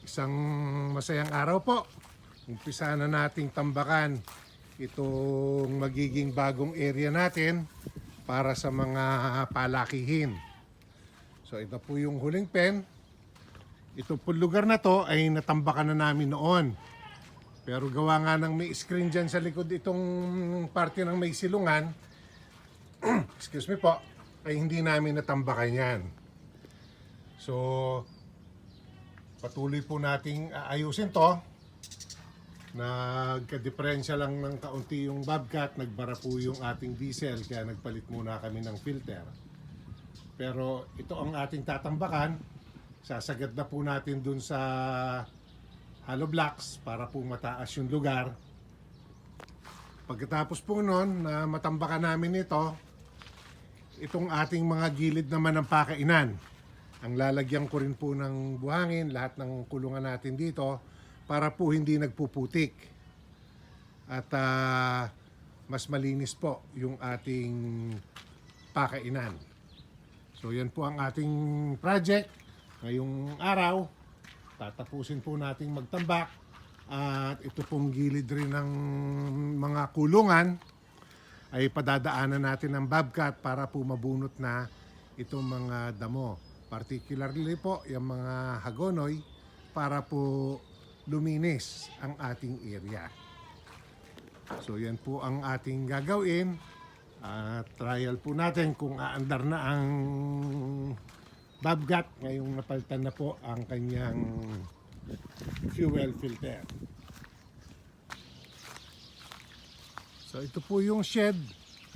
Isang masayang araw po. Umpisa na nating tambakan itong magiging bagong area natin para sa mga palakihin. So ito po yung huling pen. Ito po lugar na to ay natambakan na namin noon. Pero gawa nga ng may screen dyan sa likod itong parte ng may silungan, excuse me po, ay hindi namin natambakan yan. So, patuloy po nating aayusin to. Nagka-diferensya lang ng kaunti yung bobcat, nagbara po yung ating diesel, kaya nagpalit muna kami ng filter. Pero ito ang ating tatambakan. Sasagad na po natin dun sa hollow blocks para po mataas yung lugar. Pagkatapos po nun na matambakan namin ito, itong ating mga gilid naman ng pakainan, ang lalagyan ko rin po ng buhangin, lahat ng kulungan natin dito para po hindi nagpuputik. At mas malinis po yung ating pakainan. So yan po ang ating project ngayong araw. Tatapusin po nating magtambak at ito pong gilid rin ng mga kulungan ay padadaanan natin ng bobcat para po mabunot na itong mga damo. Particularly po yung mga hagonoy para po luminis ang ating area. So yan po ang ating gagawin. Trial po natin kung aandar na ang bobcat ngayong napalitan na po ang kanyang fuel filter. So ito po yung shed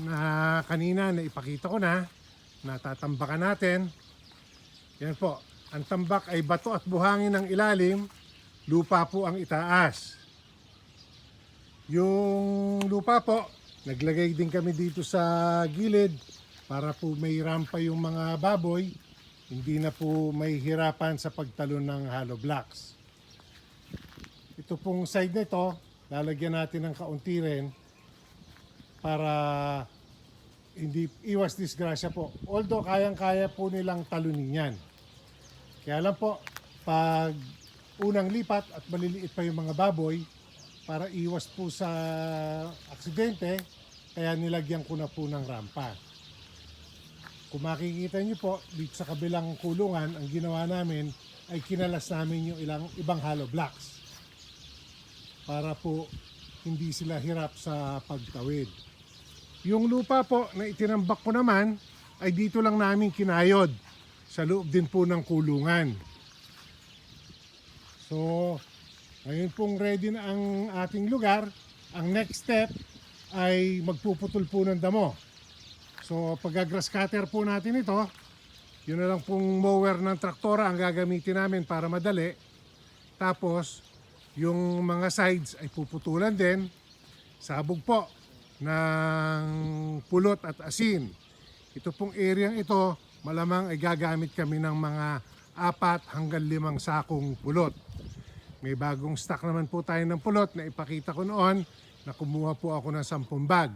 na kanina na ipakita ko na, natatambakan natin. Yan po, ang tambak ay bato at buhangin ng ilalim, lupa po ang itaas. Yung lupa po, naglagay din kami dito sa gilid para po may rampa yung mga baboy. Hindi na po may hirapan sa pagtalon ng hollow blocks. Ito pong side nito, lalagyan natin ng kaunti rin para hindi iwas disgrasya po. Although kayang-kaya po nilang talunin yan. Kaya lang po, pag unang lipat at maliliit pa yung mga baboy, para iwas po sa aksidente, kaya nilagyan ko na po ng rampa. Kung makikita nyo po, dito sa kabilang kulungan, ang ginawa namin ay kinalas namin yung ibang hollow blocks para po hindi sila hirap sa pagtawid. Yung lupa po na itinambak ko naman ay dito lang namin kinayod sa loob din po ng kulungan. So, ngayon pong ready na ang ating lugar. Ang next step ay magpuputol po ng damo. So pag-grass cutter po natin ito, yun na lang pong mower ng traktora ang gagamitin namin para madali. Tapos yung mga sides ay puputulan din. Sabog po ng pulot at asin. Ito pong area ito, malamang ay gagamit kami ng mga 4 hanggang 5 sakong pulot. May bagong stock naman po tayo ng pulot na ipakita ko noon na kumuha po ako ng 10 bag.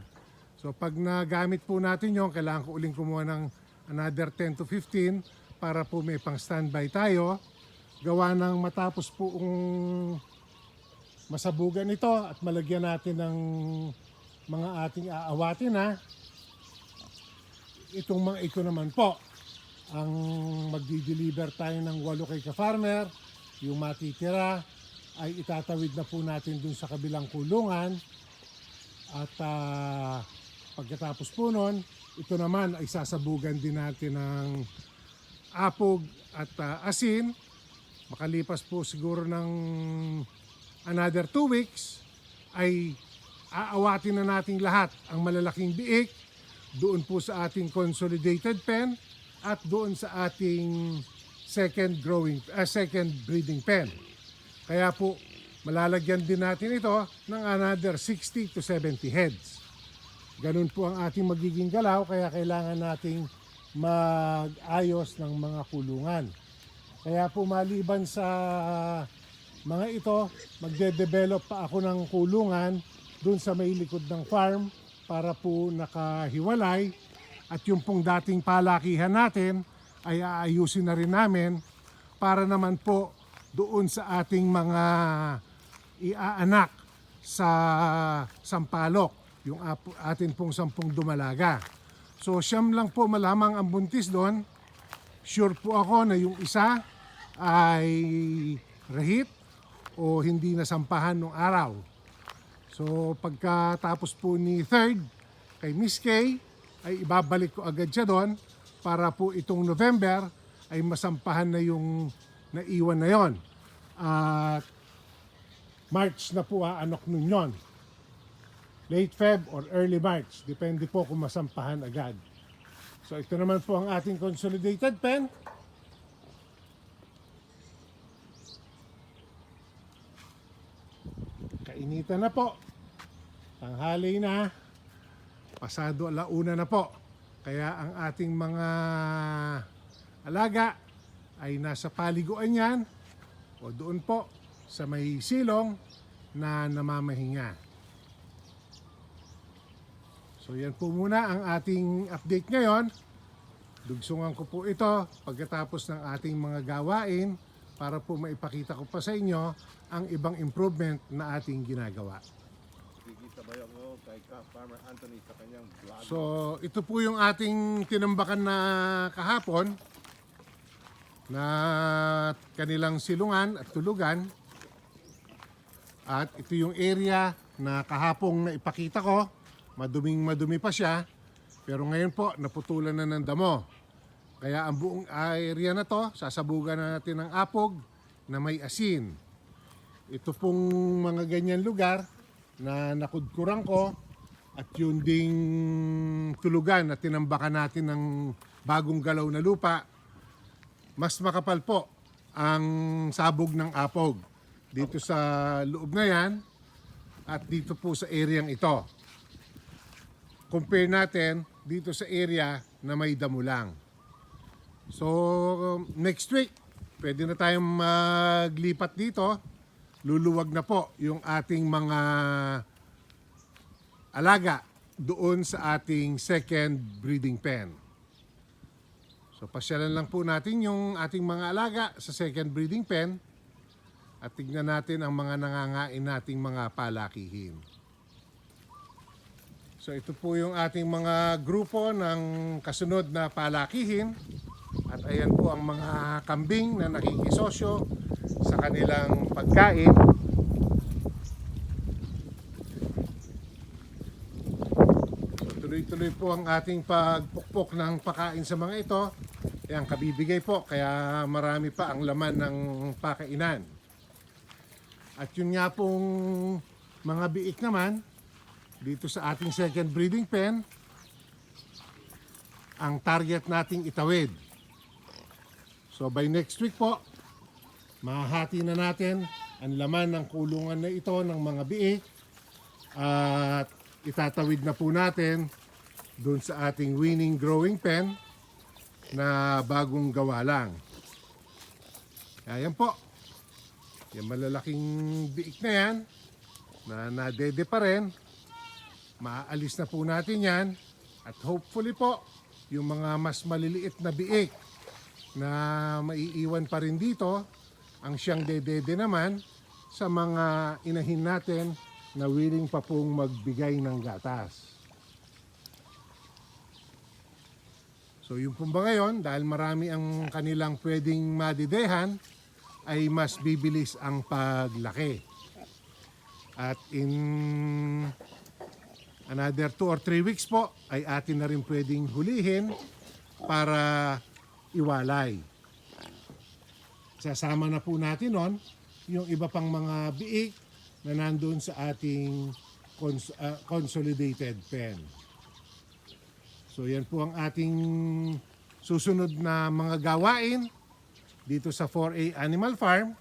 So pag nagamit po natin yon, kailangan ko uling kumuha ng another 10 to 15 para po may pang standby tayo. Gawa ng matapos po masabugan ito at malagyan natin ng mga ating aawatin na. Itong mga ito naman po, ang magdi-deliver tayo ng 8 kay ka-farmer. Yung matitira ay itatawid na po natin dun sa kabilang kulungan. At pagkatapos po nun, ito naman ay sasabugan din natin ng apog at asin. Makalipas po siguro ng another 2 weeks, ay aawatin na natin lahat ang malalaking biik doon po sa ating consolidated pen at doon sa ating second breeding pen. Kaya po malalagyan din natin ito ng another 60 to 70 heads. Ganun po ang ating magiging galaw, kaya kailangan nating mag-ayos ng mga kulungan. Kaya po maliban sa mga ito, magde-develop pa ako ng kulungan dun sa may likod ng farm para po nakahiwalay. At yung pong dating palakihan natin ay aayusin na rin namin para naman po doon sa ating mga iaanak sa Sampalok, yung atin pong 10 dumalaga. So siyam lang po malamang ang buntis doon. Sure po ako na yung isa ay rehit o hindi nasampahan nung araw. So pagkatapos po ni third kay Miss K, ay ibabalik ko agad siya doon para po itong November ay masampahan na yung naiwan na yon. At March na po aanok nun yon. Late Feb or early March. Depende po kung masampahan agad. So ito naman po ang ating consolidated pen. Kainitan na po. Tanghali na. Pasado alauna na po. Kaya ang ating mga alaga ay nasa paliguan yan o doon po sa may silong na namamahinga. So yan po muna ang ating update ngayon. Dugsungan ko po ito pagkatapos ng ating mga gawain para po maipakita ko pa sa inyo ang ibang improvement na ating ginagawa. Sabay ako kay Farmer Anthony sa kanyang vlog. So ito po yung ating tinambakan na kahapon na kanilang silungan at tulugan. At ito yung area na kahapong naipakita ko. Madumi pa siya. Pero ngayon po naputulan na ng damo. Kaya ang buong area na to sasabugan na natin ng apog na may asin. Ito pong mga ganyan lugar na nakudkurang ko at yun ding tulugan na tinambakan natin ng bagong galaw na lupa, mas makapal po ang sabog ng apog dito sa loob na yan at dito po sa areang ito. Compare natin dito sa area na may damo lang. So next week pwede na tayong maglipat dito. Luluwag na po yung ating mga alaga doon sa ating second breeding pen. So pasyalan lang po natin yung ating mga alaga sa second breeding pen at tignan natin ang mga nangangain nating mga palakihin. So ito po yung ating mga grupo ng kasunod na palakihin at ayan po ang mga kambing na nakikisosyo sa kanilang pagkain. So tuloy-tuloy po ang ating pagpukpok ng pakain sa mga ito. Ayan, kabibigay po kaya marami pa ang laman ng pakainan. At yun nga pong mga biik naman dito sa ating second breeding pen, ang target nating itawid. So by next week po, mahahati na natin ang laman ng kulungan na ito ng mga biik at itatawid na po natin doon sa ating winning growing pen na bagong gawa lang. Ayan po. Yung malalaking biik na yan na nadede pa rin, maaalis na po natin yan at hopefully po yung mga mas maliliit na biik na maiiwan pa rin dito ang siyang dedede naman sa mga inahin natin na willing pa pong magbigay ng gatas. So yung pong ba ngayon, dahil marami ang kanilang pwedeng madidehan, ay mas bibilis ang paglaki. At in another 2 or 3 weeks po, ay atin na rin pwedeng hulihin para iwalay. Sasama na po natin nun yung iba pang mga biik na nandun sa ating consolidated pen. So yan po ang ating susunod na mga gawain dito sa 4A Animal Farm.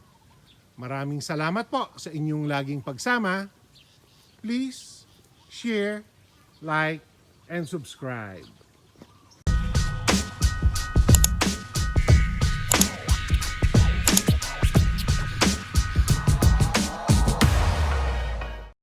Maraming salamat po sa inyong laging pagsama. Please share, like, and subscribe.